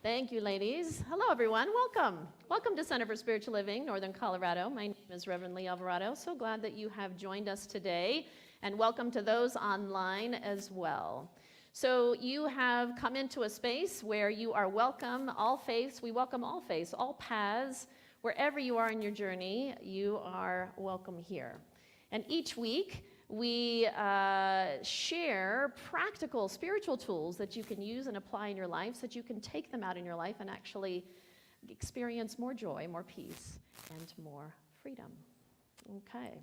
Thank you, ladies. Hello, everyone. Welcome. Welcome to Center for Spiritual Living, Northern Colorado. My name is Reverend Lea Alvarado. So glad that you have joined us today, and welcome to those online as well. So you have come into a space where you are welcome, all faiths. We welcome all faiths, all paths. Wherever you are in your journey, you are welcome here. And each week, we share practical spiritual tools that you can use and apply in your life so that you can take them out in your life and actually experience more joy, more peace, and more freedom. Okay.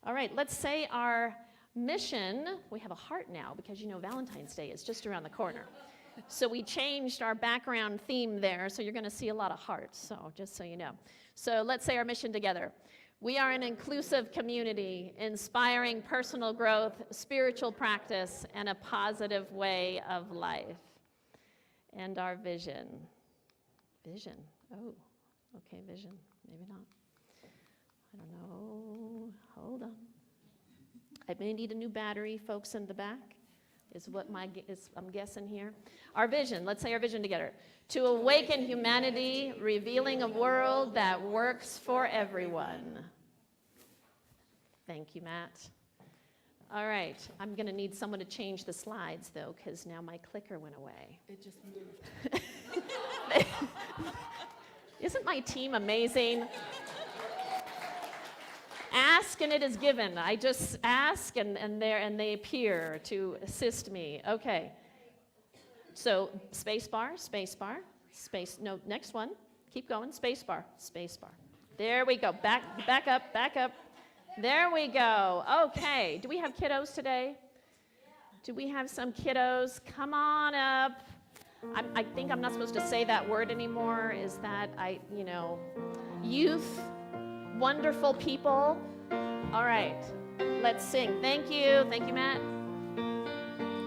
All right, let's say our mission. We have a heart now because you know Valentine's Day is just around the corner. So we changed our background theme there, so you're going to see a lot of hearts, so just so you know. So let's say our mission together. We are an inclusive community, inspiring personal growth, spiritual practice, and a positive way of life. And our vision. Vision. Oh, okay, vision. Maybe not. I don't know. Hold on. I may need a new battery, folks in the back, is what I'm guessing here. Our vision. Let's say our vision together. To awaken humanity, revealing a world that works for everyone. Thank you, Matt. All right, I'm going to need someone to change the slides, though, because now my clicker went away. It just moved. Isn't my team amazing? Ask and it is given. I just ask and they appear to assist me. Okay. So space bar, no, next one. Keep going, space bar. There we go, back up. There we go. Okay, do we have kiddos today? Do we have some kiddos? Come on up. I think I'm not supposed to say that word anymore. Is that, youth, wonderful people. All right, let's sing. Thank you, Matt.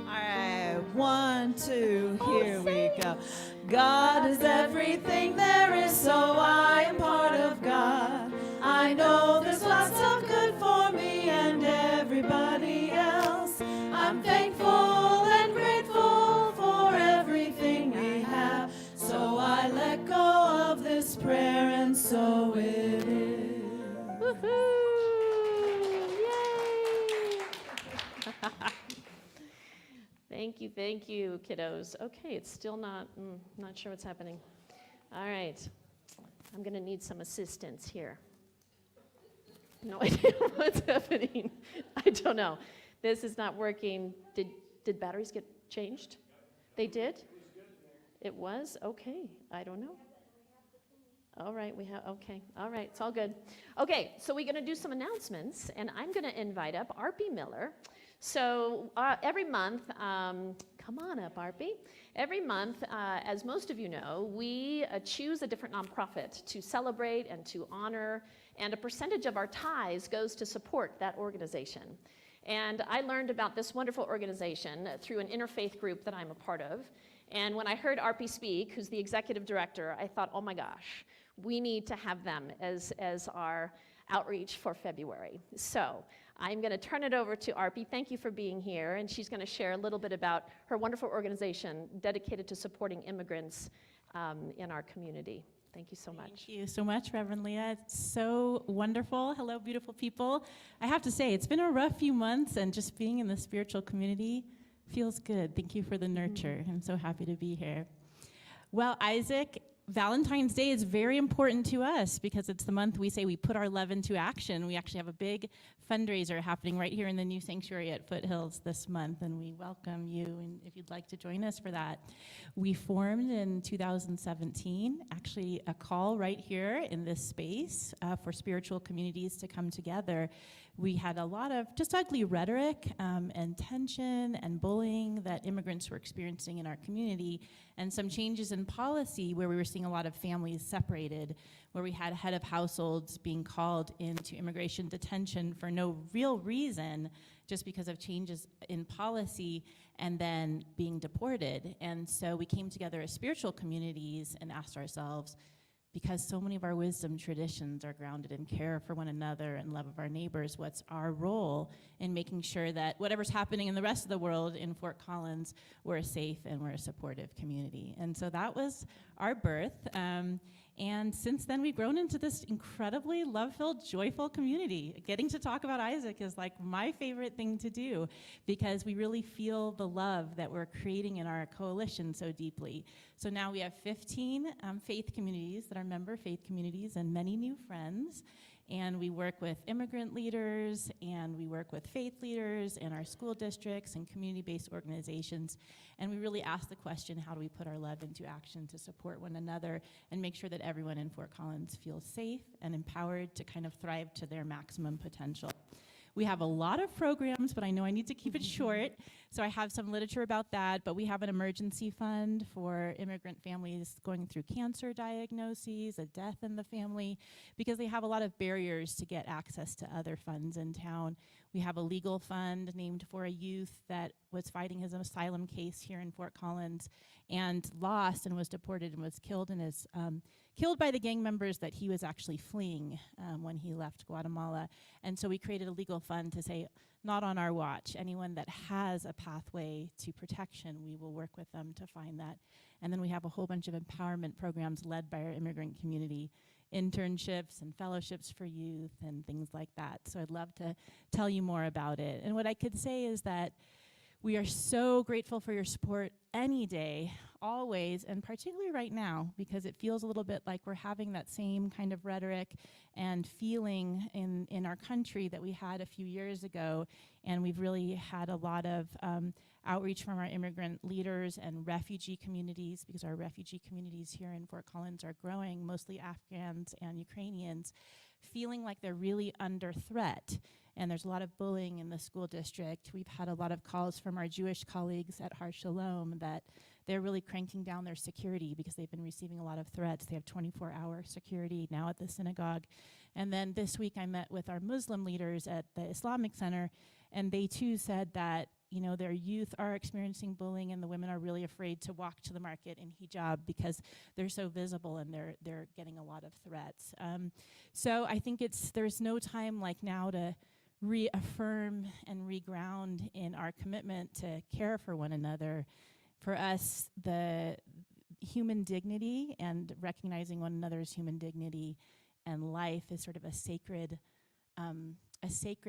All right, 1, 2, here we go. God is everything there is, so I am part of God. I know there's lots of good for me and everybody else. I'm thankful and grateful for everything we have. So I let go of this prayer, and so it is. Woohoo! Yay! Thank you, kiddos. Okay, it's still not sure what's happening. All right, I'm gonna need some assistance here. No idea what's happening. I don't know. This is not working. Did batteries get changed? They did? It was? Okay, I don't know. All right, okay. All right, it's all good. Okay, so we're going to do some announcements, and I'm going to invite up Arpie Miller. So every month, come on up, Arpie. Every month, as most of you know, we choose a different nonprofit to celebrate and to honor, and a percentage of our tithes goes to support that organization. And I learned about this wonderful organization through an interfaith group that I'm a part of. And when I heard Arpie speak, who's the executive director, I thought, oh my gosh, we need to have them as our outreach for February. So I'm going to turn it over to Arpie. Thank you for being here. And she's going to share a little bit about her wonderful organization dedicated to supporting immigrants in our community. Thank you so much. Thank you so much, Reverend Lea. It's so wonderful. Hello, beautiful people. I have to say, it's been a rough few months, and just being in the spiritual community feels good. Thank you for the nurture. I'm so happy to be here. Well, Isaac, Valentine's Day is very important to us because it's the month we say we put our love into action. We actually have a big fundraiser happening right here in the new sanctuary at Foothills this month, and we welcome you and if you'd like to join us for that. We formed in 2017, actually a call right here in this space for spiritual communities to come together. We had a lot of just ugly rhetoric and tension and bullying that immigrants were experiencing in our community, and some changes in policy where we were seeing a lot of families separated, where we had head of households being called into immigration detention for no real reason, just because of changes in policy, and then being deported. And so we came together as spiritual communities and asked ourselves, because so many of our wisdom traditions are grounded in care for one another and love of our neighbors, what's our role in making sure that whatever's happening in the rest of the world in Fort Collins, we're a safe and we're a supportive community? And so that was our birth. And since then, we've grown into this incredibly love-filled, joyful community. Getting to talk about Isaac is like my favorite thing to do, because we really feel the love that we're creating in our coalition so deeply. So now we have 15 faith communities that are member faith communities and many new friends. And we work with immigrant leaders, and we work with faith leaders in our school districts and community-based organizations. And we really ask the question, how do we put our love into action to support one another and make sure that everyone in Fort Collins feels safe and empowered to kind of thrive to their maximum potential? We have a lot of programs, but I know I need to keep it short, so I have some literature about that. But we have an emergency fund for immigrant families going through cancer diagnoses, a death in the family, because they have a lot of barriers to get access to other funds in town. We have a legal fund named for a youth that was fighting his asylum case here in Fort Collins and lost and was deported and was killed in his killed by the gang members that he was actually fleeing when he left Guatemala. And so we created a legal fund to say, not on our watch. Anyone that has a pathway to protection, we will work with them to find that. And then we have a whole bunch of empowerment programs led by our immigrant community, internships and fellowships for youth and things like that. So I'd love to tell you more about it. And what I could say is that we are so grateful for your support any day, always, and particularly right now, because it feels a little bit like we're having that same kind of rhetoric and feeling in our country that we had a few years ago. And we've really had a lot of outreach from our immigrant leaders and refugee communities, because our refugee communities here in Fort Collins are growing, mostly Afghans and Ukrainians, feeling like they're really under threat. And there's a lot of bullying in the school district. We've had a lot of calls from our Jewish colleagues at Har Shalom that they're really cranking down their security because they've been receiving a lot of threats. They have 24-hour security now at the synagogue. And then this week I met with our Muslim leaders at the Islamic Center, and they too said that, you know, their youth are experiencing bullying, and the women are really afraid to walk to the market in hijab because they're so visible and they're getting a lot of threats. So I think there's no time like now to reaffirm and reground in our commitment to care for one another. For us, the human dignity and recognizing one another's human dignity and life is sort of a sacred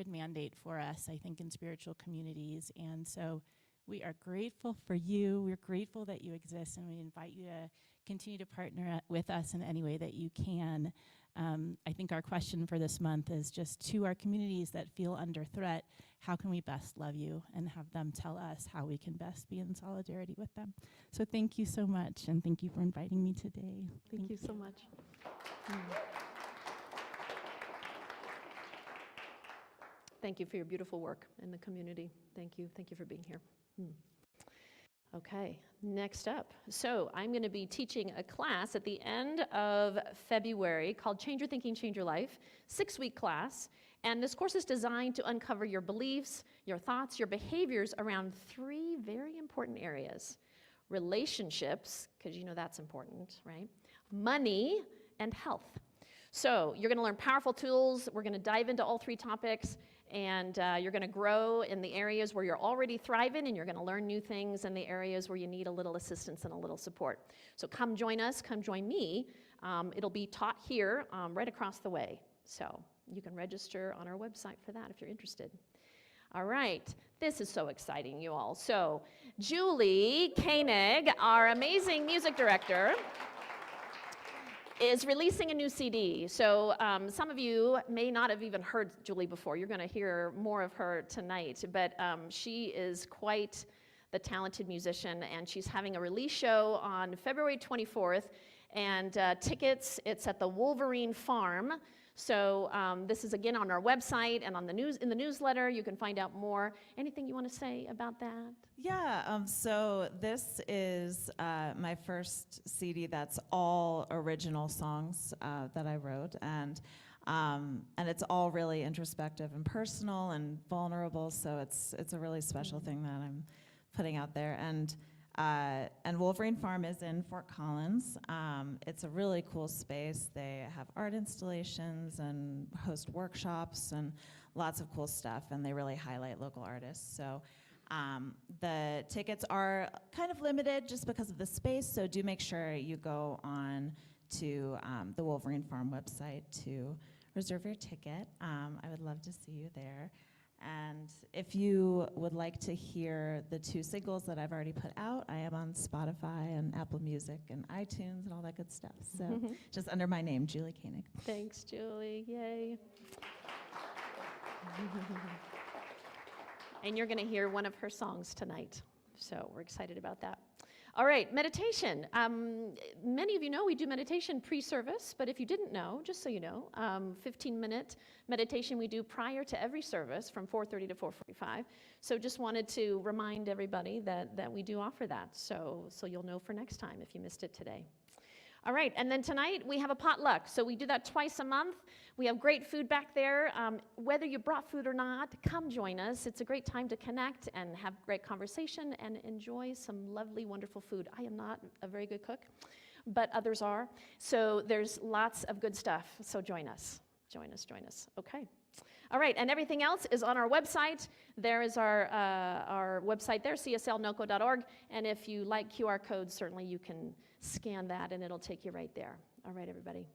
mandate for us, I think, in spiritual communities. And so we are grateful for you. We're grateful that you exist, and we invite you to continue to partner with us in any way that you can. I think our question for this month is just, to our communities that feel under threat, how can we best love you, and have them tell us how we can best be in solidarity with them. So thank you so much, and thank you for inviting me today. Thank you so much. Thank you for your beautiful work in the community. Thank you. Thank you for being here. Okay, next up. So I'm going to be teaching a class at the end of February called Change Your Thinking, Change Your Life, 6-week class. And this course is designed to uncover your beliefs, your thoughts, your behaviors around 3 very important areas: relationships, because you know that's important, right? Money, and health. So you're going to learn powerful tools. We're going to dive into all 3 topics, and you're going to grow in the areas where you're already thriving, and you're going to learn new things in the areas where you need a little assistance and a little support. So come join us, come join me. It'll be taught here right across the way. So you can register on our website for that if you're interested. All right, this is so exciting, you all. So Julie Koenig, our amazing music director, is releasing a new CD. So some of you may not have even heard Julie before. You're going to hear more of her tonight. But she is quite the talented musician, and she's having a release show on February 24th. And tickets, it's at the Wolverine Farm. So this is again on our website and on the news, in the newsletter. You can find out more. Anything you want to say about that? Yeah, so this is my first CD that's all original songs that I wrote, and it's all really introspective and personal and vulnerable. So it's a really special thing that I'm putting out there. And And Wolverine Farm is in Fort Collins. It's a really cool space. They have art installations and host workshops and lots of cool stuff, and they really highlight local artists. So the tickets are kind of limited just because of the space, so do make sure you go on to the Wolverine Farm website to reserve your ticket. I would love to see you there. And if you would like to hear the 2 singles that I've already put out, I am on Spotify and Apple Music and iTunes and all that good stuff. So just under my name, Julie Koenig. Thanks, Julie. Yay. And you're going to hear one of her songs tonight. So we're excited about that. All right, meditation. Many of you know we do meditation pre-service, but if you didn't know, just so you know, 15-minute meditation we do prior to every service from 4:30 to 4:45. So just wanted to remind everybody that we do offer that, so you'll know for next time if you missed it today. All right, and then tonight we have a potluck. So we do that twice a month. We have great food back there. Whether you brought food or not, come join us. It's a great time to connect and have great conversation and enjoy some lovely, wonderful food. I am not a very good cook, but others are. So there's lots of good stuff. So join us. Join us, join us. Okay. All right, and everything else is on our website. There is our website there, cslnoco.org. And if you like QR codes, certainly you can scan that and it'll take you right there. All right, everybody.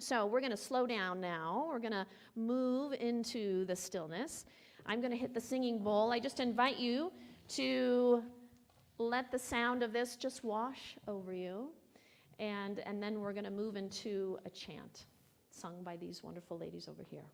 So we're going to slow down now. We're going to move into the stillness. I'm going to hit the singing bowl. I just invite you to let the sound of this just wash over you. And then we're going to move into a chant sung by these wonderful ladies over here.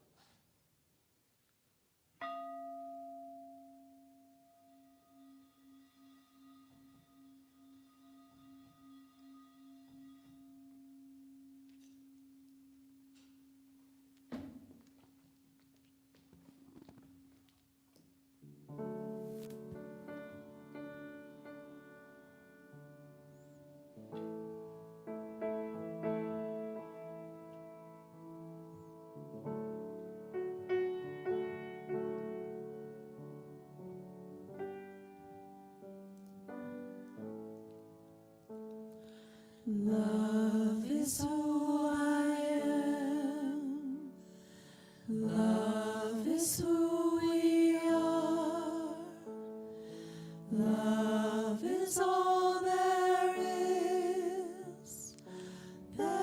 Love is who I am. Love is who we are. Love is all there is. There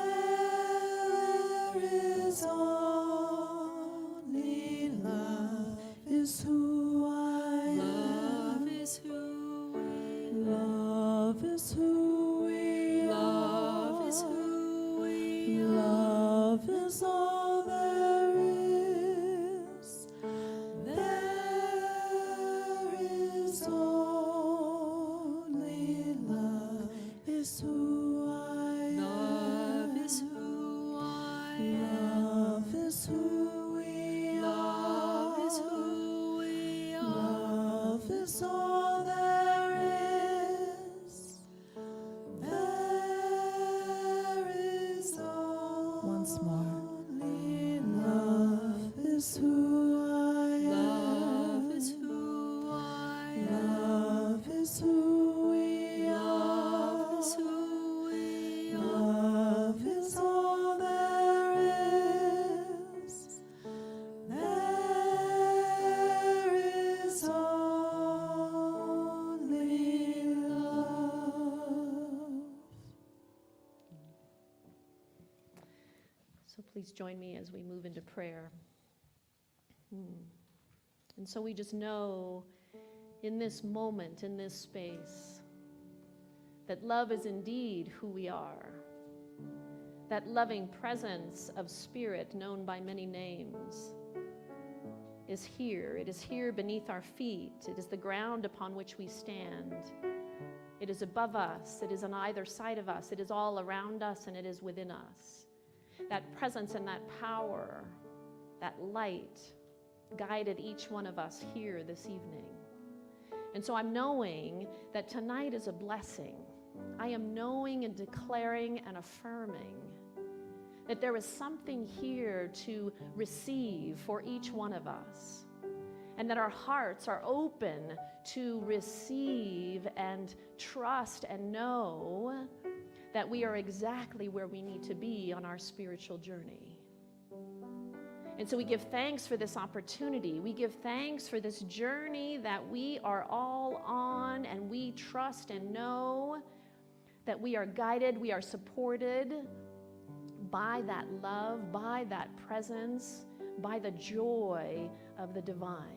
is only love is who I am. Love is who we are. Love is who love is all there is. There is only love is who I am. Love is who I am. Love is who we are. Love is who we are. Love is all there is. Once more. Love is who I am. Love is who I am. Love is who we are. Love is who we are. Love is all there is. There is only love. So please join me as we move into prayer. And so we just know in this moment, in this space, that love is indeed who we are. That loving presence of spirit known by many names is here. It is here beneath our feet. It is the ground upon which we stand. It is above us. It is on either side of us. It is all around us, and it is within us. That presence and that power, that light, guided each one of us here this evening. And so I'm knowing that tonight is a blessing. I am knowing and declaring and affirming that there is something here to receive for each one of us. and that our hearts are open to receive and trust and know that we are exactly where we need to be on our spiritual journey. And so we give thanks for this opportunity. We give thanks for this journey that we are all on, and we trust and know that we are guided, we are supported by that love, by that presence, by the joy of the divine.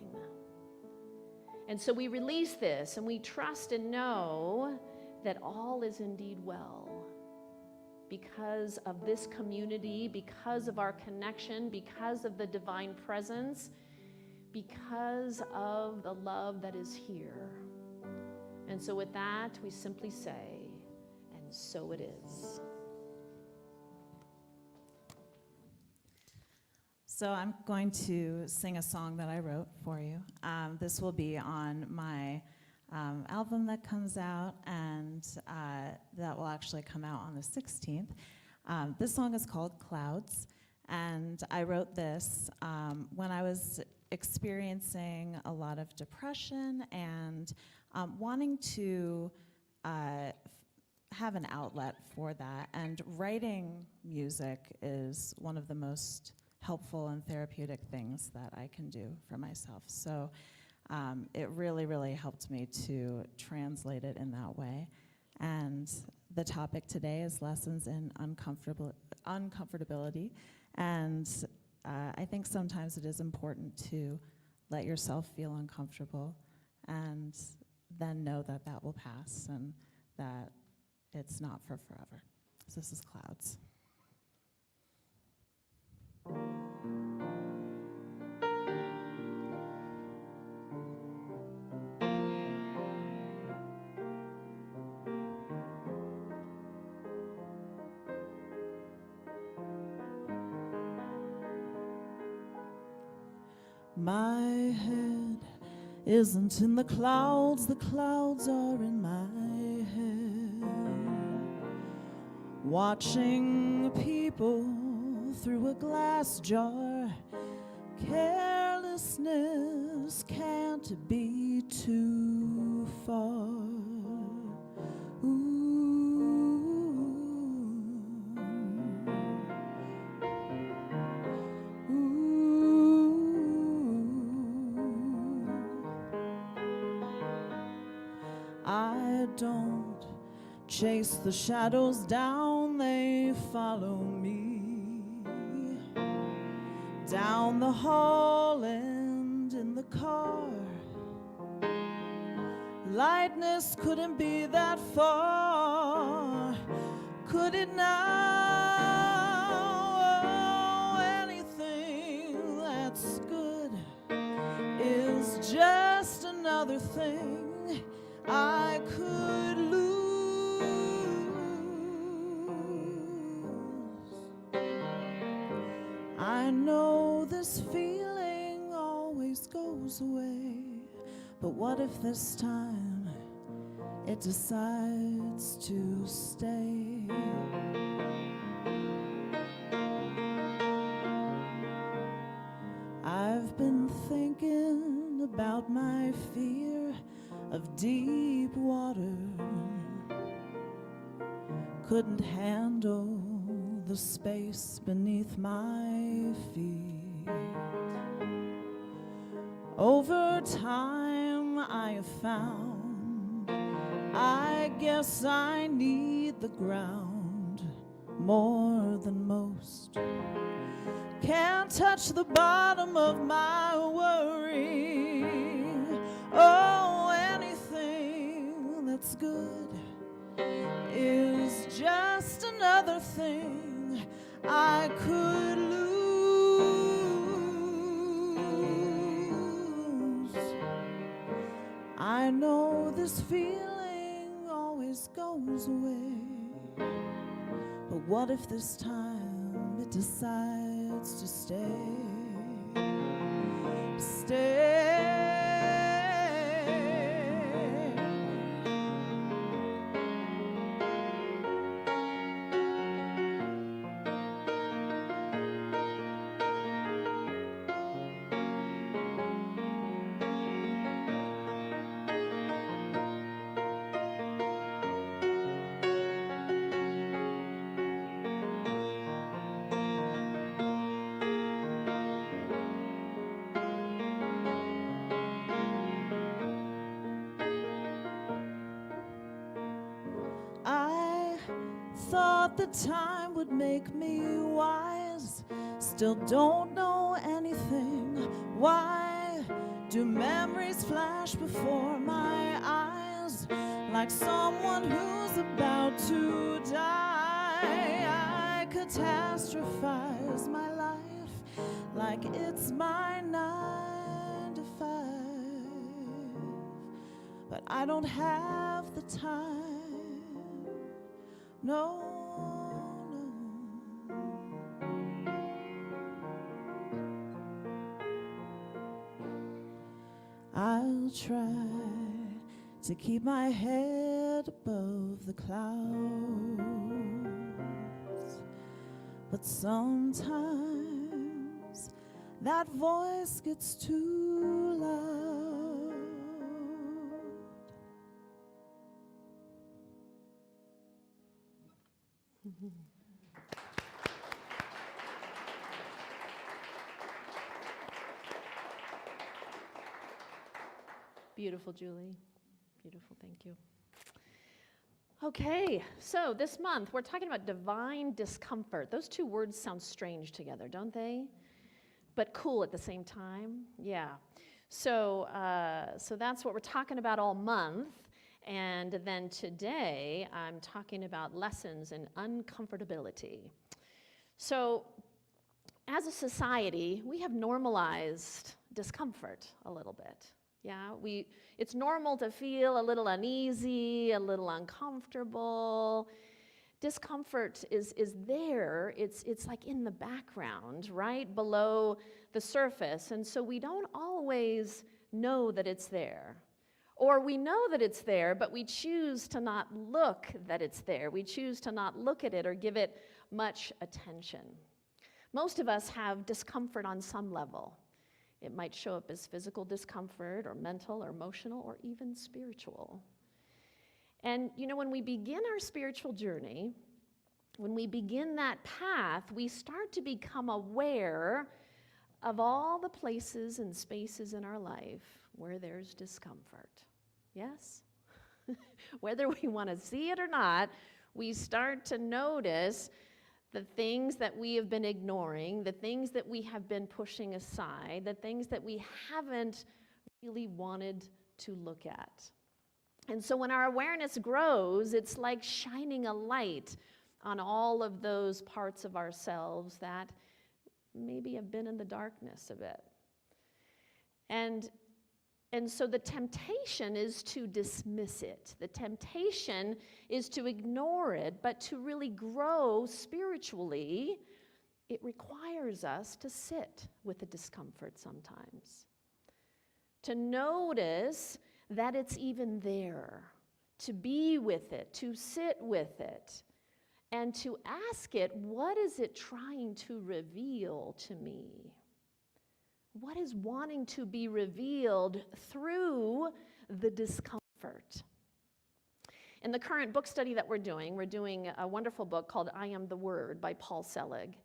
And so we release this, and we trust and know that all is indeed well because of this community, because of our connection, because of the divine presence, because of the love that is here. And so with that, we simply say, and so it is. So I'm going to sing a song that I wrote for you. This will be on my album that comes out, and that will actually come out on the 16th. This song is called Clouds, and I wrote this when I was experiencing a lot of depression and wanting to have an outlet for that. And writing music is one of the most helpful and therapeutic things that I can do for myself. So it really, really helped me to translate it in that way. And the topic today is lessons in uncomfortability. And I think sometimes it is important to let yourself feel uncomfortable and then know that that will pass and that it's not for forever. So this is Clouds. My head isn't in the clouds are in my head. Watching people through a glass jar, carelessness can't be too far. Ooh. I don't chase the shadows down, they follow me down the hall and in the car. Lightness couldn't be that far, could it now? Oh, anything that's good is just another thing I could lose. I know this feeling always goes away, but what if this time it decides to stay? I've been thinking about my fear of deep water. Couldn't handle the space beneath my feet. Over time I have found I guess I need the ground more than most. Can't touch the bottom of my worry. Oh, anything that's good is just another thing I could lose. I know this feeling always goes away, but what if this time it decides to stay? Stay. thought that time would make me wise. Still don't know anything. Why do memories flash before my eyes like someone who's about to die? I catastrophize my life like it's my 9 to 5, but I don't have the time. No, no. I'll try to keep my head above the clouds, but sometimes that voice gets too loud. Beautiful, Julie. Beautiful, thank you. Okay, so this month we're talking about divine discomfort. Those two words sound strange together, don't they? But cool at the same time. Yeah. So that's what we're talking about all month. And then today I'm talking about lessons in uncomfortability. So as a society, we have normalized discomfort a little bit. Yeah, it's normal to feel a little uneasy, a little uncomfortable. Discomfort is there. It's like in the background, right below the surface. And so we don't always know that it's there. Or we know that it's there, but we choose to not look that it's there. We choose to not look at it or give it much attention. Most of us have discomfort on some level. It might show up as physical discomfort or mental or emotional or even spiritual. And you know, when we begin our spiritual journey, when we begin that path, we start to become aware of all the places and spaces in our life where there's discomfort. Yes? Whether we want to see it or not, we start to notice the things that we have been ignoring, the things that we have been pushing aside, the things that we haven't really wanted to look at. And so when our awareness grows, it's like shining a light on all of those parts of ourselves that maybe have been in the darkness a bit. And so the temptation is to dismiss it. The temptation is to ignore it, but to really grow spiritually, it requires us to sit with the discomfort sometimes. To notice that it's even there, to be with it, to sit with it, and to ask it, what is it trying to reveal to me? What is wanting to be revealed through the discomfort? In the current book study that we're doing a wonderful book called I Am the Word by Paul Selig.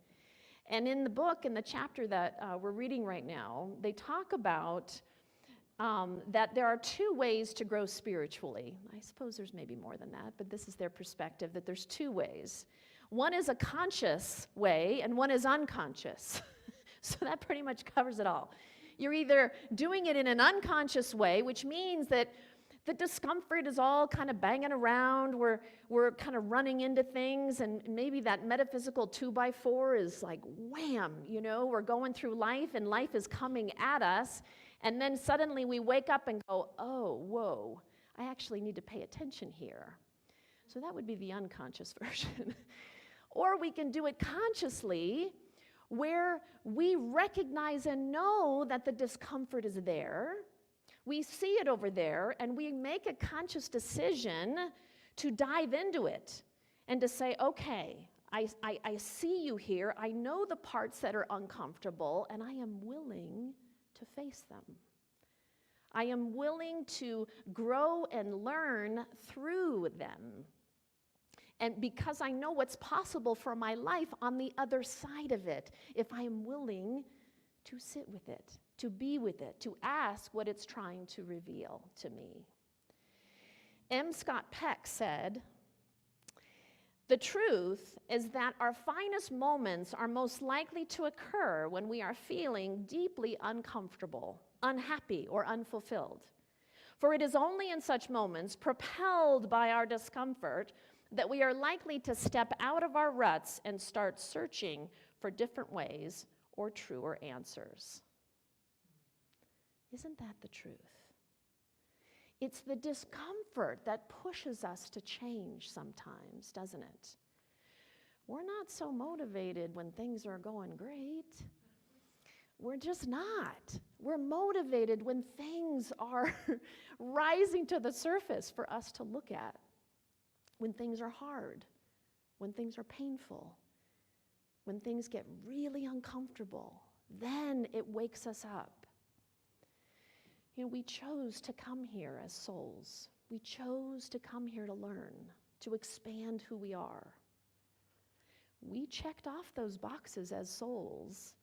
And in the book, in the chapter that we're reading right now, they talk about that there are two ways to grow spiritually. I suppose there's maybe more than that, but this is their perspective, that there's two ways. One is a conscious way, and one is unconscious. So that pretty much covers it all. You're either doing it in an unconscious way, which means that the discomfort is all kind of banging around, we're kind of running into things, and maybe that metaphysical 2x4 is like wham, you know, we're going through life and life is coming at us, and then suddenly we wake up and go, oh, whoa, I actually need to pay attention here. So that would be the unconscious version. Or we can do it consciously, where we recognize and know that the discomfort is there. We see it over there, and we make a conscious decision to dive into it and to say, okay, I see you here. I know the parts that are uncomfortable, and I am willing to face them. I am willing to grow and learn through them. And because I know what's possible for my life on the other side of it, if I am willing to sit with it, to be with it, to ask what it's trying to reveal to me. M. Scott Peck said, The truth is that our finest moments are most likely to occur when we are feeling deeply uncomfortable, unhappy, or unfulfilled. For it is only in such moments, propelled by our discomfort, that we are likely to step out of our ruts and start searching for different ways or truer answers. Isn't that the truth? It's the discomfort that pushes us to change sometimes, doesn't it? We're not so motivated when things are going great. We're just not. We're motivated when things are rising to the surface for us to look at. When things are hard, when things are painful, when things get really uncomfortable, then it wakes us up. You know, we chose to come here as souls. We chose to come here to learn, to expand who we are. We checked off those boxes as souls.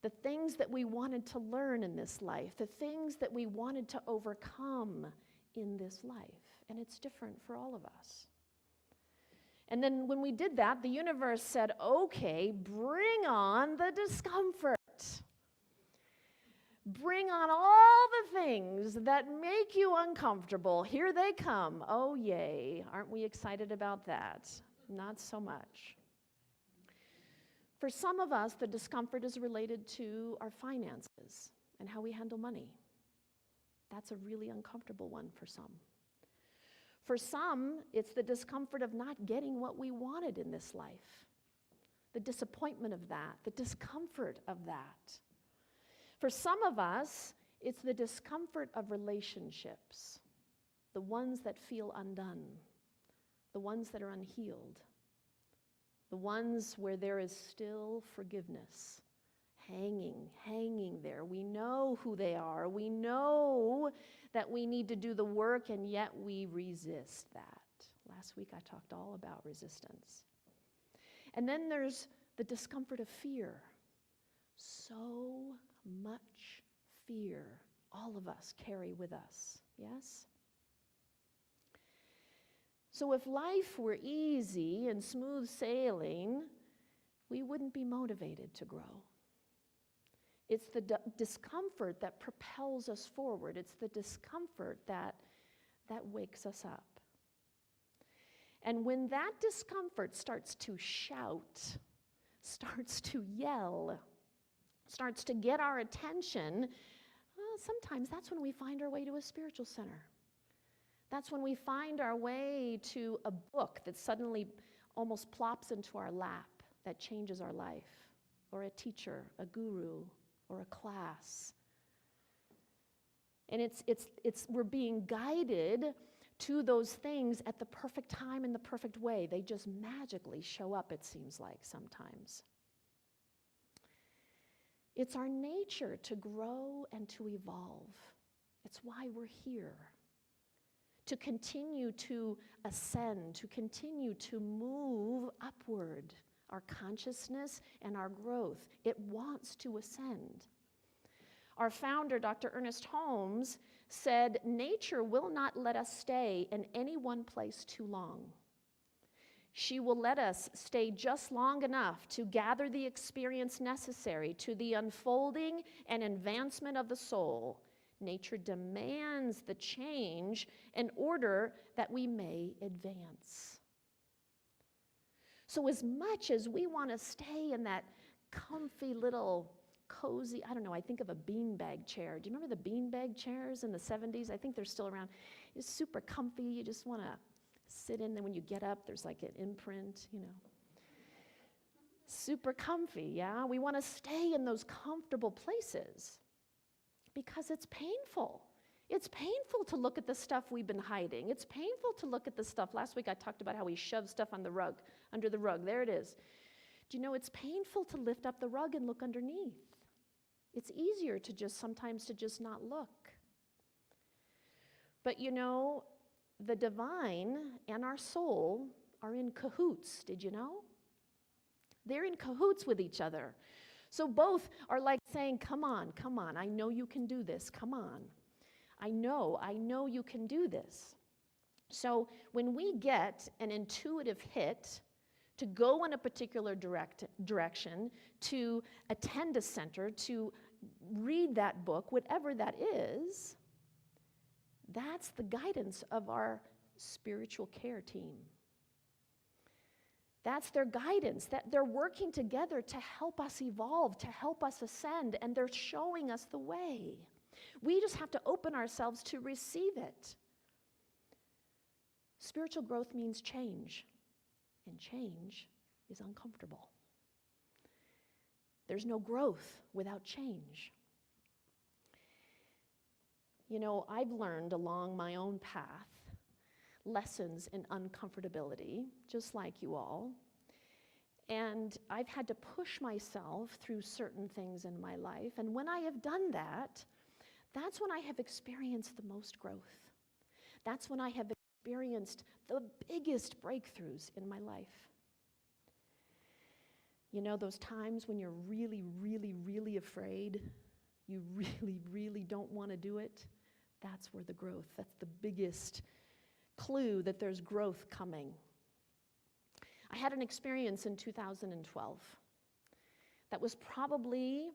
The things that we wanted to learn in this life, the things that we wanted to overcome in this life. And it's different for all of us. And then when we did that, the universe said, okay, bring on the discomfort. Bring on all the things that make you uncomfortable. Here they come. Oh, yay. Aren't we excited about that? Not so much. For some of us, the discomfort is related to our finances and how we handle money. That's a really uncomfortable one for some. For some, it's the discomfort of not getting what we wanted in this life. The disappointment of that, the discomfort of that. For some of us, it's the discomfort of relationships, the ones that feel undone, the ones that are unhealed, the ones where there is still forgiveness hanging there. We know who they are. We know that we need to do the work, and yet we resist that. Last week I talked all about resistance. And then there's the discomfort of fear. So much fear all of us carry with us, yes? So if life were easy and smooth sailing, we wouldn't be motivated to grow. It's the discomfort that propels us forward. It's the discomfort that wakes us up. And when that discomfort starts to shout, starts to yell, starts to get our attention, well, sometimes that's when we find our way to a spiritual center. That's when we find our way to a book that suddenly almost plops into our lap that changes our life, or a teacher, a guru, or a class. And we're being guided to those things at the perfect time in the perfect way. They just magically show up, it seems like sometimes. It's our nature to grow and to evolve. It's why we're here. To continue to ascend, to continue to move upward. Our consciousness and our growth, it wants to ascend. Our founder, Dr. Ernest Holmes, said, nature will not let us stay in any one place too long. She will let us stay just long enough to gather the experience necessary to the unfolding and advancement of the soul. Nature demands the change in order that we may advance. So as much as we want to stay in that comfy little cozy, I don't know, I think of a beanbag chair. Do you remember the beanbag chairs in the 70s? I think they're still around. It's super comfy. You just want to sit in, and when you get up, there's like an imprint, you know. Super comfy, yeah? We want to stay in those comfortable places because it's painful. It's painful to look at the stuff we've been hiding. It's painful to look at the stuff. Last week I talked about how we shove stuff on the rug, under the rug. There it is. Do you know it's painful to lift up the rug and look underneath? It's easier to sometimes not look. But you know, the divine and our soul are in cahoots. Did you know? They're in cahoots with each other. So both are like saying, come on, I know you can do this, come on. I know you can do this. So when we get an intuitive hit to go in a particular direction, to attend a center, to read that book, whatever that is, that's the guidance of our spiritual care team. That's their guidance, that they're working together to help us evolve, to help us ascend, and they're showing us the way. We just have to open ourselves to receive it. Spiritual growth means change, and change is uncomfortable. There's no growth without change. You know, I've learned along my own path lessons in uncomfortability, just like you all. And I've had to push myself through certain things in my life. And when I have done that, that's when I have experienced the most growth. That's when I have experienced the biggest breakthroughs in my life. You know, those times when you're really, really, really afraid, you really, really don't want to do it, that's where the growth, that's the biggest clue that there's growth coming. I had an experience in 2012 that was probably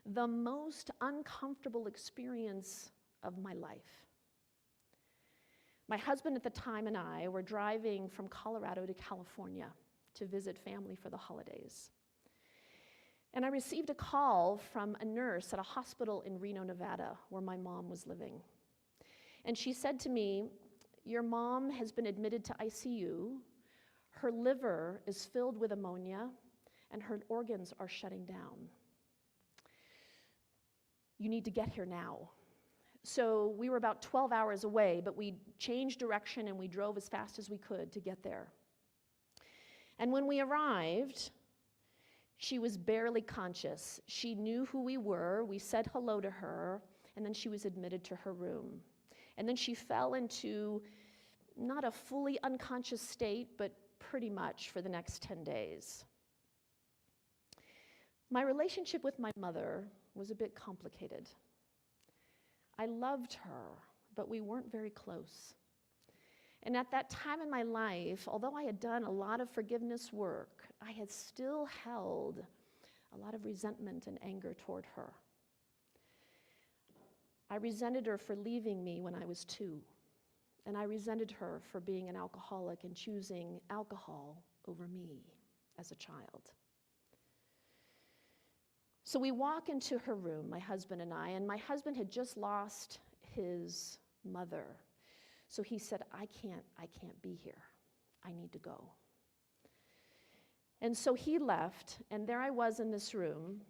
the most uncomfortable experience of my life. My husband at the time and I were driving from Colorado to California to visit family for the holidays. And I received a call from a nurse at a hospital in Reno, Nevada, where my mom was living. And she said to me, "Your mom has been admitted to ICU. Her liver is filled with ammonia, and her organs are shutting down. You need to get here now." So we were about 12 hours away, but we changed direction and we drove as fast as we could to get there. And when we arrived, she was barely conscious. She knew who we were. We said hello to her, and then she was admitted to her room. And then she fell into not a fully unconscious state, but pretty much for the next 10 days. My relationship with my mother was a bit complicated. I loved her, but we weren't very close. And at that time in my life, although I had done a lot of forgiveness work, I had still held a lot of resentment and anger toward her. I resented her for leaving me when I was 2. And I resented her for being an alcoholic and choosing alcohol over me as a child. So we walk into her room, my husband and my husband had just lost his mother. So he said, I can't be here. I need to go. And so he left, and there I was in this room.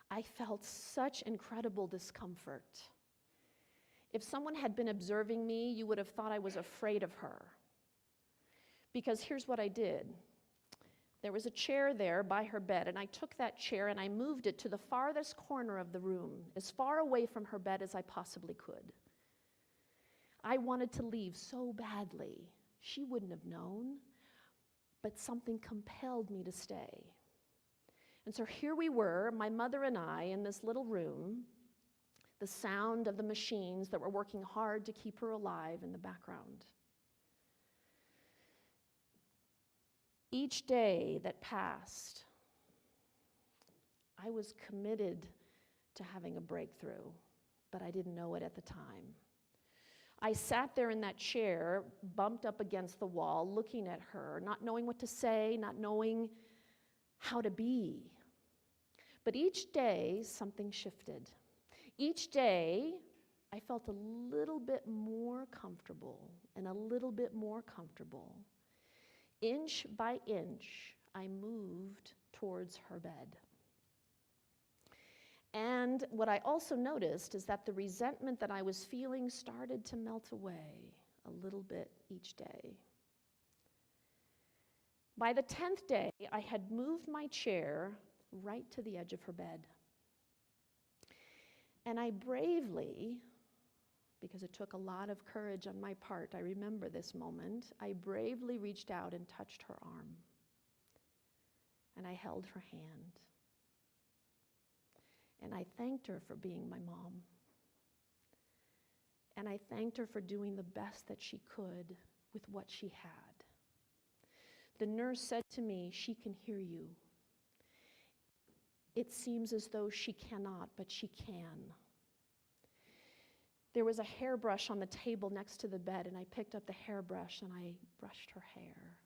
I felt such incredible discomfort. If someone had been observing me, you would have thought I was afraid of her. Because here's what I did. There was a chair there by her bed, and I took that chair and I moved it to the farthest corner of the room, as far away from her bed as I possibly could. I wanted to leave so badly. She wouldn't have known, but something compelled me to stay. And so here we were, my mother and I, in this little room, the sound of the machines that were working hard to keep her alive in the background. Each day that passed, I was committed to having a breakthrough, but I didn't know it at the time. I sat there in that chair, bumped up against the wall, looking at her, not knowing what to say, not knowing how to be. But each day, something shifted. Each day, I felt a little bit more comfortable and a little bit more comfortable. Inch by inch, I moved towards her bed. And what I also noticed is that the resentment that I was feeling started to melt away a little bit each day. By the 10th day, I had moved my chair right to the edge of her bed. And I bravely, because it took a lot of courage on my part, I remember this moment, I bravely reached out and touched her arm. And I held her hand. And I thanked her for being my mom. And I thanked her for doing the best that she could with what she had. The nurse said to me, "She can hear you. It seems as though she cannot, but she can." There was a hairbrush on the table next to the bed, and I picked up the hairbrush and I brushed her hair.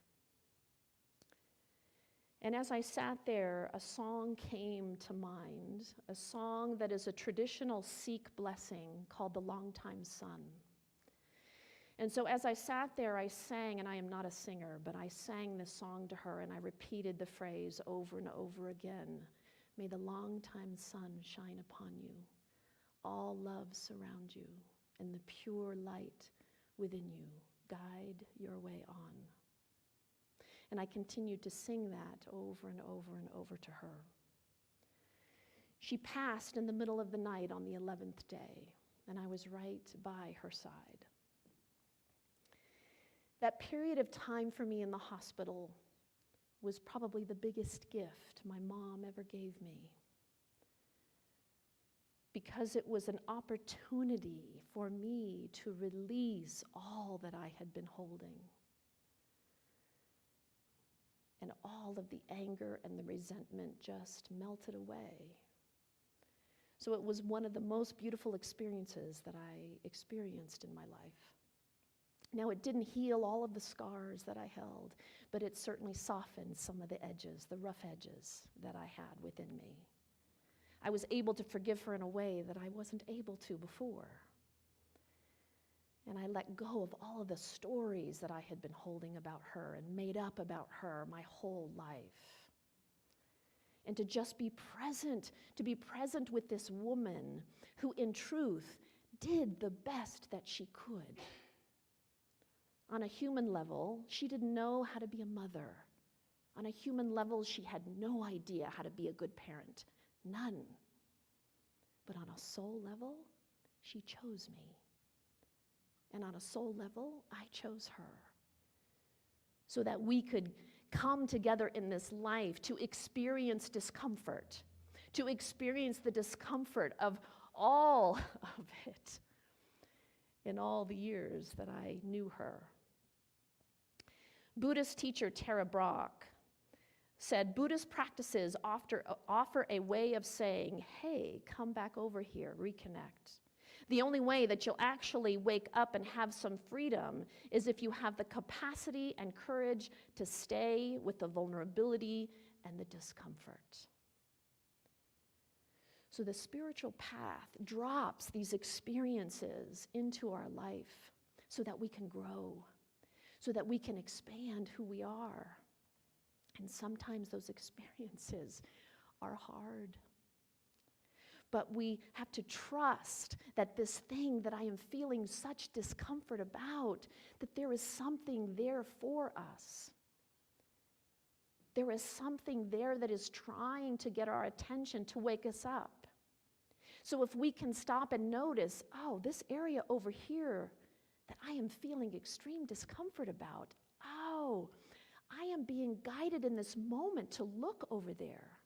And as I sat there, a song came to mind, a song that is a traditional Sikh blessing called the Longtime Sun. And so as I sat there, I sang, and I am not a singer, but I sang this song to her, and I repeated the phrase over and over again. May the longtime sun shine upon you, all love surround you, and the pure light within you guide your way on. And I continued to sing that over and over and over to her. She passed in the middle of the night on the 11th day, and I was right by her side. That period of time for me in the hospital was probably the biggest gift my mom ever gave me, because it was an opportunity for me to release all that I had been holding, and all of the anger and the resentment just melted away. So it was one of the most beautiful experiences that I experienced in my life. Now, it didn't heal all of the scars that I held, but it certainly softened some of the edges, the rough edges that I had within me. I was able to forgive her in a way that I wasn't able to before. And I let go of all of the stories that I had been holding about her and made up about her my whole life. And to just be present, to be present with this woman who in truth did the best that she could. On a human level, she didn't know how to be a mother. On a human level, she had no idea how to be a good parent. None. But on a soul level, she chose me. And on a soul level, I chose her. So that we could come together in this life to experience discomfort, to experience the discomfort of all of it in all the years that I knew her. Buddhist teacher Tara Brach said, Buddhist practices offer a way of saying, hey, come back over here, reconnect. The only way that you'll actually wake up and have some freedom is if you have the capacity and courage to stay with the vulnerability and the discomfort. So the spiritual path drops these experiences into our life so that we can grow, so that we can expand who we are. And sometimes those experiences are hard. But we have to trust that this thing that I am feeling such discomfort about, that there is something there for us. There is something there that is trying to get our attention, to wake us up. So if we can stop and notice, oh, this area over here that I am feeling extreme discomfort about, oh, I am being guided in this moment to look over there,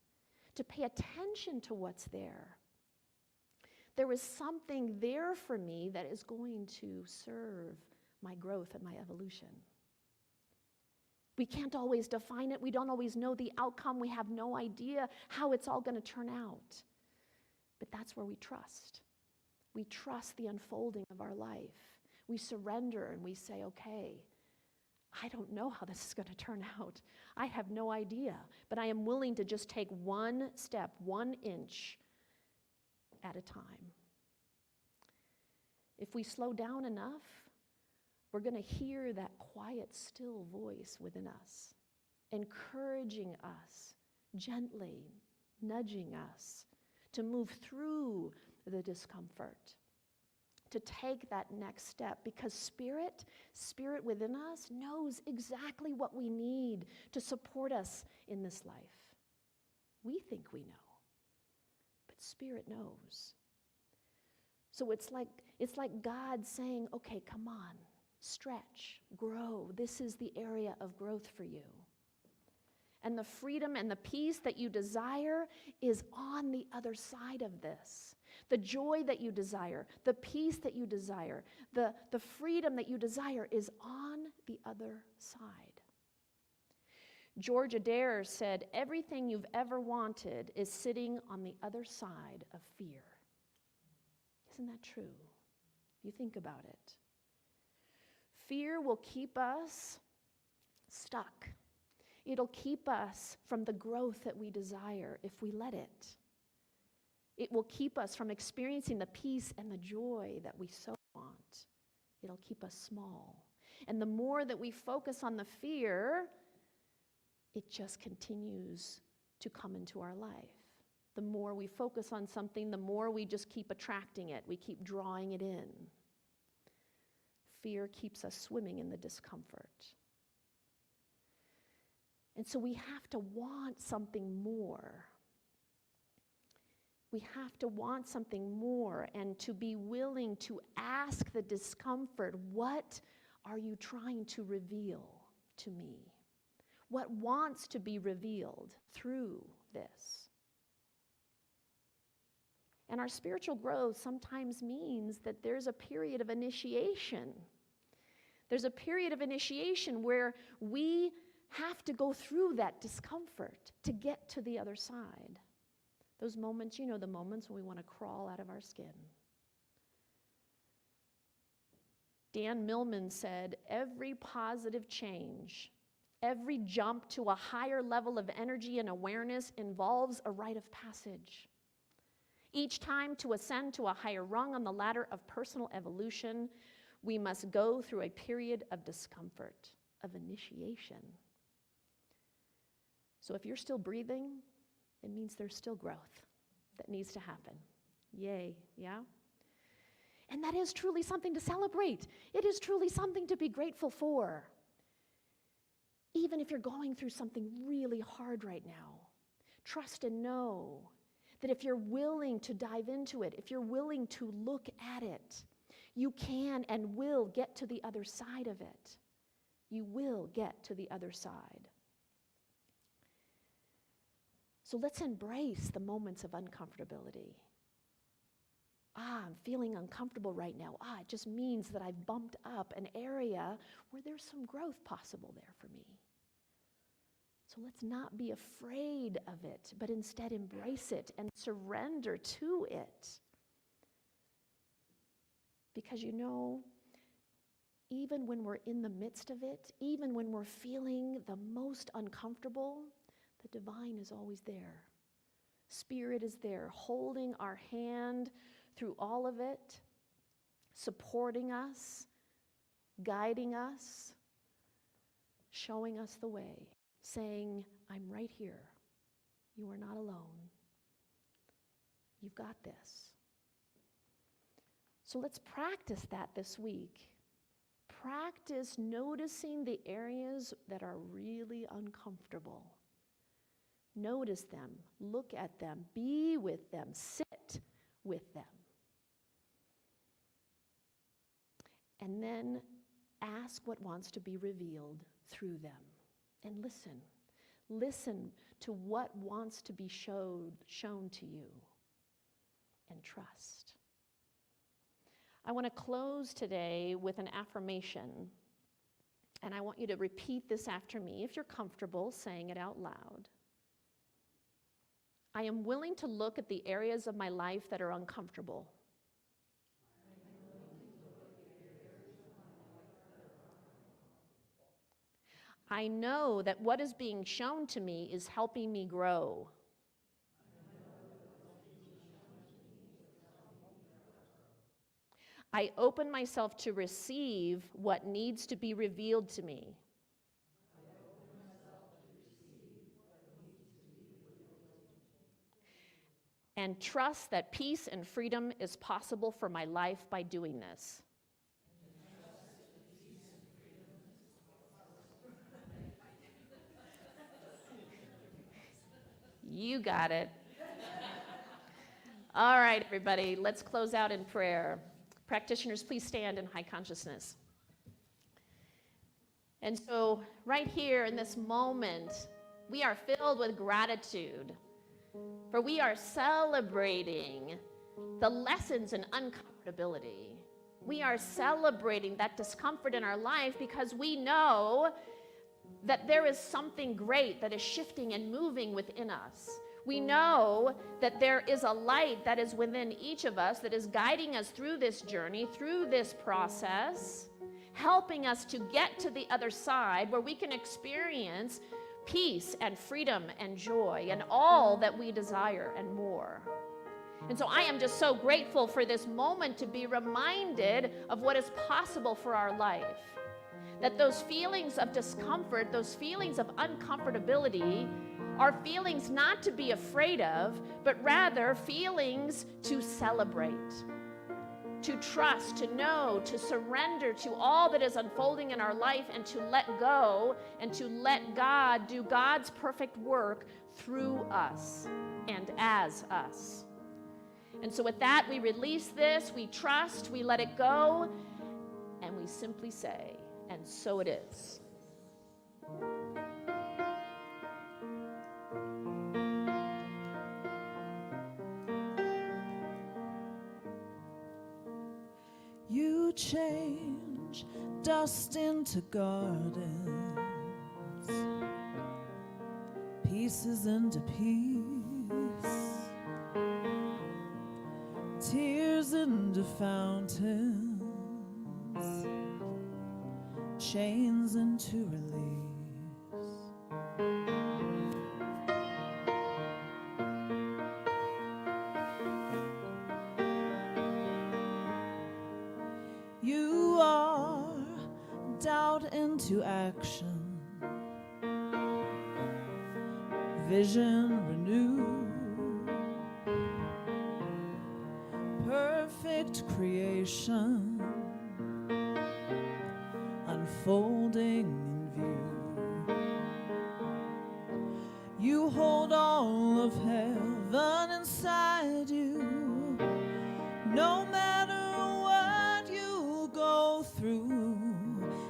to pay attention to what's there. There is something there for me that is going to serve my growth and my evolution. We can't always define it. We don't always know the outcome. We have no idea how it's all going to turn out. But that's where we trust. We trust the unfolding of our life. We surrender and we say, okay, I don't know how this is going to turn out. I have no idea. But I am willing to just take one step, 1 inch at a time. If we slow down enough, we're going to hear that quiet, still voice within us, encouraging us, gently nudging us to move through the discomfort, to take that next step, because spirit within us knows exactly what we need to support us in this life. We think we know. Spirit knows. So it's like God saying, okay, come on, stretch, grow. This is the area of growth for you. And the freedom and the peace that you desire is on the other side of this. The joy that you desire, the peace that you desire, the freedom that you desire is on the other side. George Adair said, everything you've ever wanted is sitting on the other side of fear. Isn't that true? If you think about it. Fear will keep us stuck. It'll keep us from the growth that we desire if we let it. It will keep us from experiencing the peace and the joy that we so want. It'll keep us small. And the more that we focus on the fear, it just continues to come into our life. The more we focus on something, the more we just keep attracting it. We keep drawing it in. Fear keeps us swimming in the discomfort. And so we have to want something more. We have to want something more and to be willing to ask the discomfort, what are you trying to reveal to me? What wants to be revealed through this? And our spiritual growth sometimes means that there's a period of initiation. There's a period of initiation where we have to go through that discomfort to get to the other side. Those moments, you know, the moments when we want to crawl out of our skin. Dan Millman said, every positive change, every jump to a higher level of energy and awareness involves a rite of passage. Each time to ascend to a higher rung on the ladder of personal evolution, we must go through a period of discomfort, of initiation. So if you're still breathing, it means there's still growth that needs to happen. Yay, yeah? And that is truly something to celebrate. It is truly something to be grateful for. Even if you're going through something really hard right now, trust and know that if you're willing to dive into it, if you're willing to look at it, you can and will get to the other side of it. You will get to the other side. So let's embrace the moments of uncomfortability. I'm feeling uncomfortable right now. It just means that I've bumped up an area where there's some growth possible there for me. So let's not be afraid of it, but instead embrace it and surrender to it. Because you know, even when we're in the midst of it, even when we're feeling the most uncomfortable, the divine is always there. Spirit is there, holding our hand through all of it, supporting us, guiding us, showing us the way, saying, I'm right here. You are not alone. You've got this. So let's practice that this week. Practice noticing the areas that are really uncomfortable. Notice them, look at them, be with them, sit with them. And then ask what wants to be revealed through them. And listen. Listen to what wants to be shown to you. And trust. I want to close today with an affirmation. And I want you to repeat this after me, if you're comfortable saying it out loud. I am willing to look at the areas of my life that are uncomfortable. I know that what is being shown to me is helping me grow. I open myself to receive what needs to be revealed to me. And trust that peace and freedom is possible for my life by doing this. You got it. All right, everybody, let's close out in prayer. Practitioners, please stand in high consciousness. And so right here in this moment, We are filled with gratitude, for we are celebrating the lessons in uncomfortability. We are celebrating that discomfort in our life because we know that there is something great that is shifting and moving within us. We know that there is a light that is within each of us that is guiding us through this journey, through this process, helping us to get to the other side where we can experience peace and freedom and joy and all that we desire and more. And so I am just so grateful for this moment to be reminded of what is possible for our life. That those feelings of discomfort, those feelings of uncomfortability are feelings not to be afraid of, but rather feelings to celebrate, to trust, to know, to surrender to all that is unfolding in our life, and to let go and to let God do God's perfect work through us and as us. And so with that, we release this, we trust, we let it go, and we simply say, and so it is. You change dust into gardens, pieces into peace, tears into fountains, chains into release. You are doubt into action, vision renewed, perfect creation unfolding in view. You hold all of heaven inside you, no matter what you go through.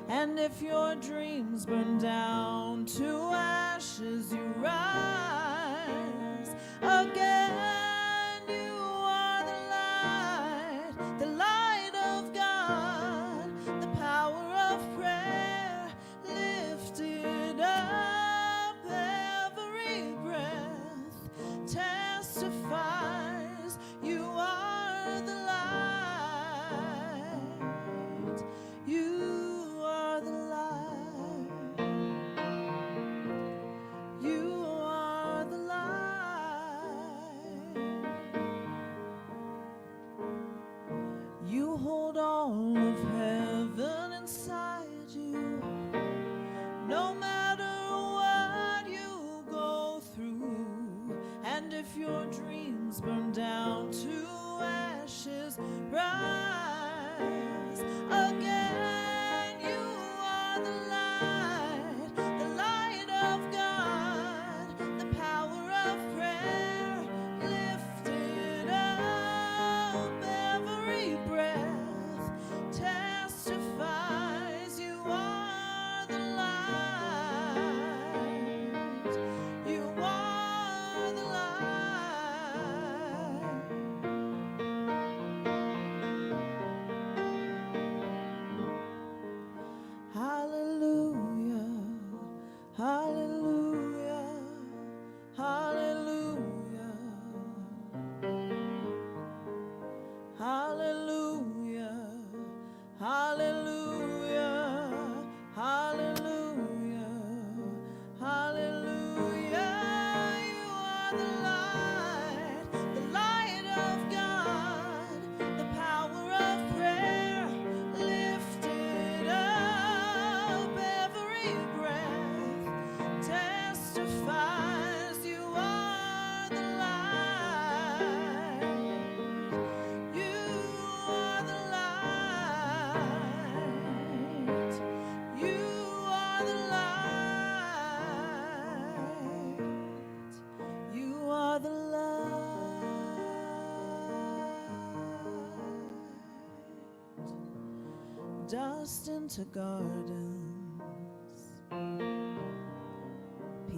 And if your dreams burn down to ashes, you rise again. You are the light of God, the power of prayer lifted up. Every breath testifies you are the light. You are the light. You are the light. You hold all of heaven inside you, no matter what you go through. And if your dreams burn down to ashes, rise again. You are the light of God, the power of prayer lifted up. Every breath testifies you are the light. You are the light. Hallelujah, hallelujah, hallelujah, hallelujah, hallelujah, hallelujah, hallelujah. You are the light of God, the power of prayer lifted up. Every breath testifies you are the light. You are the light. You are the light. You are the light. Dust into gardens,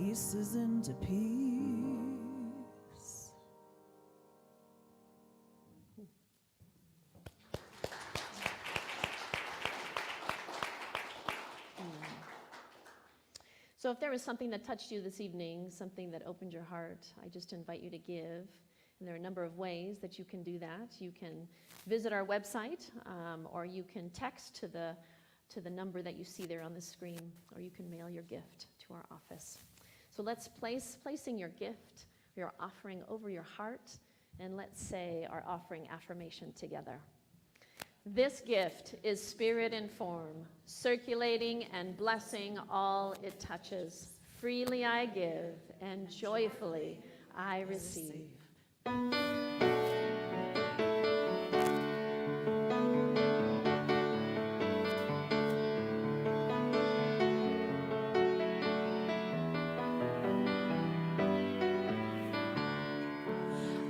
pieces into peace. So if there was something that touched you this evening, something that opened your heart, I just invite you to give. And there are a number of ways that you can do that. You can visit our website, or you can text to the number that you see there on the screen, or you can mail your gift to our office. So let's placing your gift, your offering over your heart, and let's say our offering affirmation together. This gift is spirit in form, circulating and blessing all it touches. Freely I give, and joyfully I receive.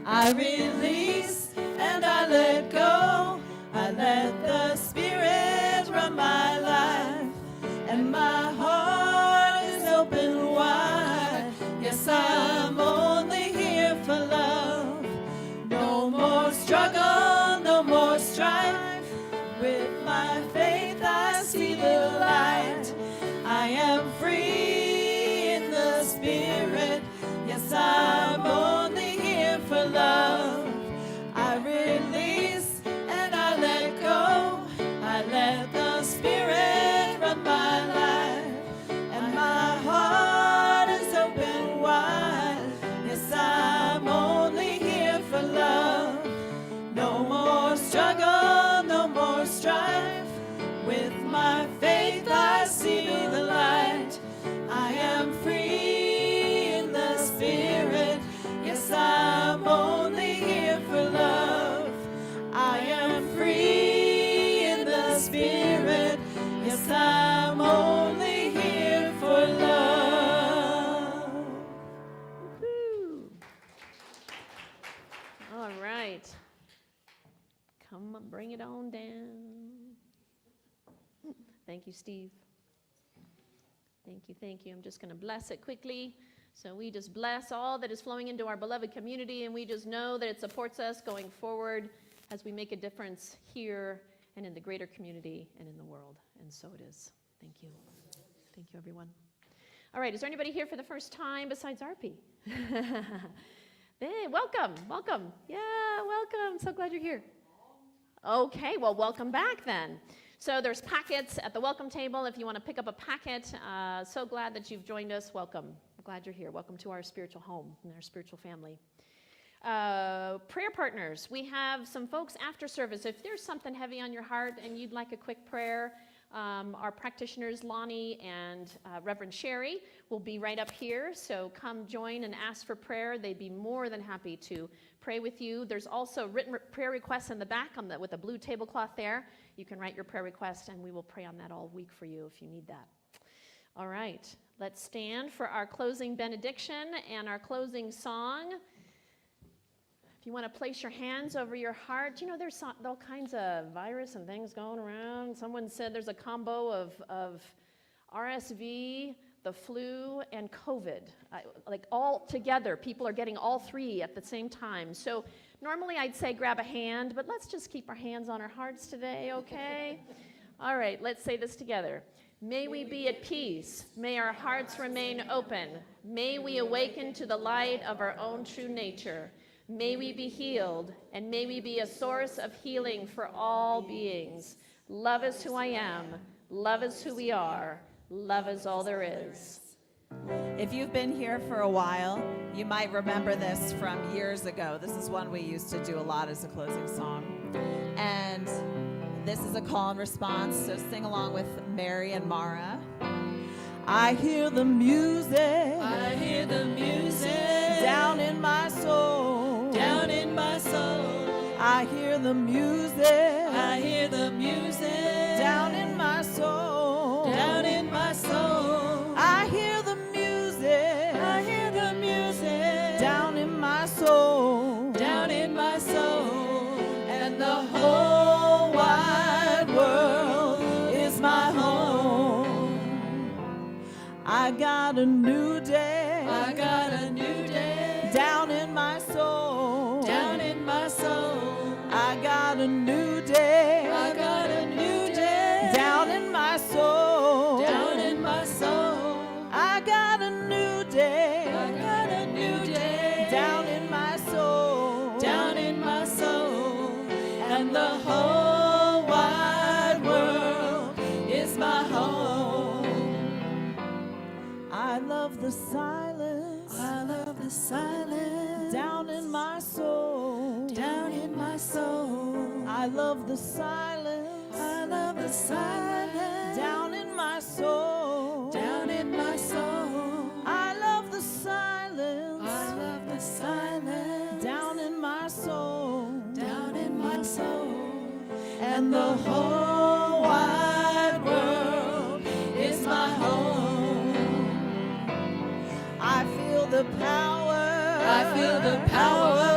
I release and I let go. I let the Spirit run my life, and my heart is open wide. Yes, I'm only here for love. No more struggle, no more strife. With my faith I see the light. I am free in the Spirit. Yes, I'm only here for love. I release and I let go. I let the Spirit run my life, and my heart is open wide. Yes, I'm only here for love. No more struggle, no more strife. With my faith I see the light. I am free in the Spirit. Yes, I'm only here for love. I am free in the Spirit. Yes, I'm only here for love. Woo-hoo. All right. Come on, bring it on down. Thank you, Steve. Thank you, thank you. I'm just going to bless it quickly. So we just bless all that is flowing into our beloved community, and we just know that it supports us going forward as we make a difference here and in the greater community and in the world. And so it is. Thank you. Thank you, everyone. All right, is there anybody here for the first time besides Arpi? Hey, welcome, welcome. Yeah, welcome. So glad you're here. Okay, well, welcome back then. So there's packets at the welcome table if you want to pick up a packet. So glad that you've joined us. Welcome. I'm glad you're here. Welcome to our spiritual home and our spiritual family. Prayer partners. We have some folks after service. If there's something heavy on your heart and you'd like a quick prayer, our practitioners, Lonnie and Reverend Sherry, will be right up here. So come join and ask for prayer. They'd be more than happy to pray with you. There's also written prayer requests in the back with a blue tablecloth there. You can write your prayer request, and we will pray on that all week for you if you need that. All right, let's stand for our closing benediction and our closing song. If you want to place your hands over your heart, you know, there's all kinds of virus and things going around. Someone said there's a combo of RSV, the flu, and COVID. Like all together, people are getting all three at the same time. So normally I'd say grab a hand, but let's just keep our hands on our hearts today, okay? All right, let's say this together. May we be at peace. May our hearts remain open. May we awaken to the light of our own true nature. May we be healed, and may we be a source of healing for all beings. Love is who I am. Love is who we are. Love is all there is. If you've been here for a while, you might remember this from years ago. This is one we used to do a lot as a closing song. And this is a call and response, so sing along with Mary and Mara. I hear the music. I hear the music. Down in my soul. Down in my soul. I hear the music. I hear the music. Down in my soul. Down in my soul. I hear the music. I hear the music. Down in my soul. Down in my soul. And the whole wide world is my home. I got a new day. and the whole wide world is my home. I love the silence. I love the silence Down in my soul. down in my soul. I love the silence. I love the silence Down in my soul. down in my soul. I love the silence. I love the silence Down in my soul. down in my soul. And the whole wide world is my home. I feel the power. I feel the power